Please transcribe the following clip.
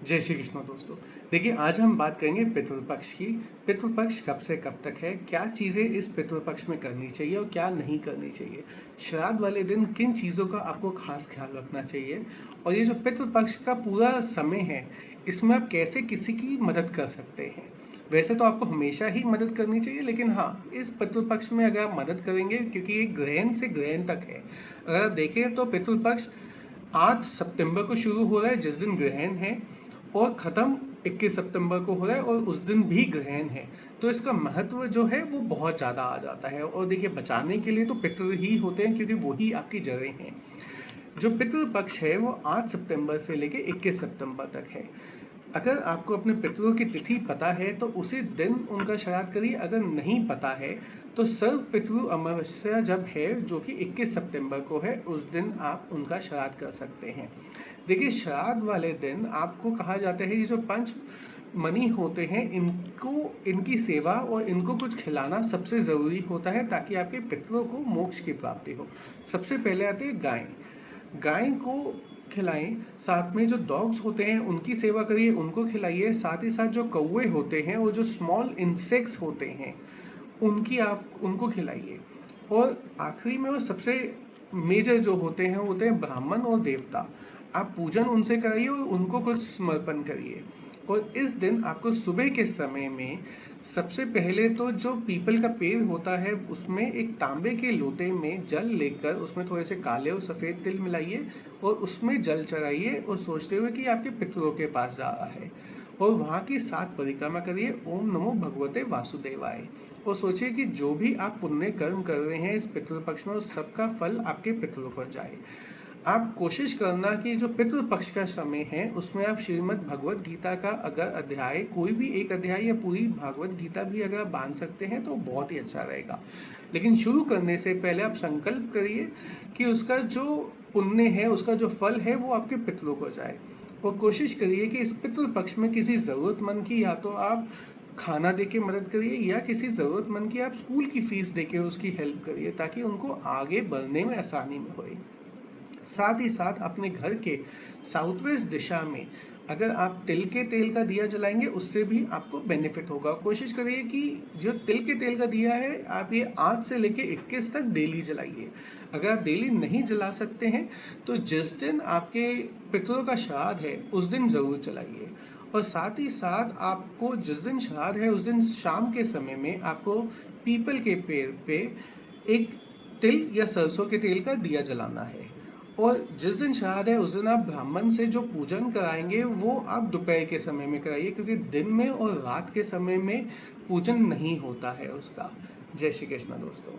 जय श्री कृष्ण दोस्तों। देखिए, आज हम बात करेंगे पितृपक्ष की। पितृपक्ष कब से कब तक है, क्या चीज़ें इस पितृपक्ष में करनी चाहिए और क्या नहीं करनी चाहिए, श्राद्ध वाले दिन किन चीज़ों का आपको खास ख्याल रखना चाहिए, और ये जो पितृपक्ष का पूरा समय है इसमें आप कैसे किसी की मदद कर सकते हैं। वैसे तो आपको हमेशा ही मदद करनी चाहिए, लेकिन हाँ, इस पितृपक्ष में अगर आप मदद करेंगे, क्योंकि ये ग्रहण से ग्रहण तक है। अगर आप देखें तो पितृपक्ष 8 सितंबर को शुरू हो रहा है जिस दिन ग्रहण है, और ख़त्म 21 सितंबर को हो रहा है, और उस दिन भी ग्रहण है। तो इसका महत्व जो है वो बहुत ज़्यादा आ जाता है। और देखिए, बचाने के लिए तो पितृ ही होते हैं, क्योंकि वही आपकी जड़ें हैं। जो पितृ पक्ष है वो 8 सितंबर से लेकर 21 सितंबर तक है। अगर आपको अपने पितरों की तिथि पता है तो उसी दिन उनका श्राद्ध करिए। अगर नहीं पता है तो सर्व पितृ अमावस्या जब है, जो कि 21 सितंबर को है, उस दिन आप उनका श्राद्ध कर सकते हैं। देखिए, श्राद्ध वाले दिन आपको कहा जाता है, ये जो पंच मनी होते हैं इनको, इनकी सेवा और इनको कुछ खिलाना सबसे ज़रूरी होता है, ताकि आपके पितरों को मोक्ष की प्राप्ति हो। सबसे पहले आते हैं गाय। गाय को खिलाएं, साथ में जो डॉग्स होते हैं उनकी सेवा करिए, उनको खिलाइए। साथ ही साथ जो कौवे होते हैं और जो स्मॉल इंसेक्ट्स होते हैं उनको खिलाइए। और आखिरी में वो सबसे मेजर जो होते हैं ब्राह्मण और देवता। आप पूजन उनसे कराइए और उनको कुछ समर्पण करिए। और इस दिन आपको सुबह के समय में सबसे पहले तो जो पीपल का पेड़ होता है उसमें एक तांबे के लोटे में जल लेकर उसमें थोड़े से काले और सफ़ेद तिल मिलाइए और उसमें जल चढ़ाइए, और सोचते हुए कि आपके पितरों के पास जा रहा है। और वहाँ की 7 परिक्रमा करिए, ओम नमो भगवते वासुदेवाय। और सोचिए कि जो भी आप पुण्य कर्म कर रहे हैं इस पितृपक्ष में, उस सबका फल आपके पितरों पर जाए। आप कोशिश करना कि जो पितृपक्ष का समय है उसमें आप श्रीमद् भगवत गीता का अगर अध्याय, कोई भी एक अध्याय या पूरी भागवत गीता भी अगर आप बांध सकते हैं तो बहुत ही अच्छा रहेगा। लेकिन शुरू करने से पहले आप संकल्प करिए कि उसका जो पुण्य है, उसका जो फल है वो आपके पितरों को जाए। और कोशिश करिए कि इस पितृपक्ष में किसी ज़रूरतमंद की या तो आप खाना दे के मदद करिए, या किसी ज़रूरतमंद की आप स्कूल की फ़ीस दे के उसकी हेल्प करिए, ताकि उनको आगे बढ़ने में आसानी में होए। साथ ही साथ अपने घर के साउथ वेस्ट दिशा में अगर आप तिल के तेल का दिया जलाएंगे उससे भी आपको बेनिफिट होगा। कोशिश करिए कि जो तिल के तेल का दिया है आप ये 8 से लेके 21 तक डेली जलाइए। अगर आप डेली नहीं जला सकते हैं तो जिस दिन आपके पितरों का श्राद्ध है उस दिन ज़रूर जलाइए। और साथ ही साथ आपको जिस दिन श्राद्ध है उस दिन शाम के समय में आपको पीपल के पेड़ पे एक तिल या सरसों के तेल का दिया जलाना है। और जिस दिन श्राद्ध है उस दिन आप ब्राह्मण से जो पूजन कराएंगे वो आप दोपहर के समय में कराइए, क्योंकि दिन में और रात के समय में पूजन नहीं होता है उसका। जय श्री कृष्ण दोस्तों।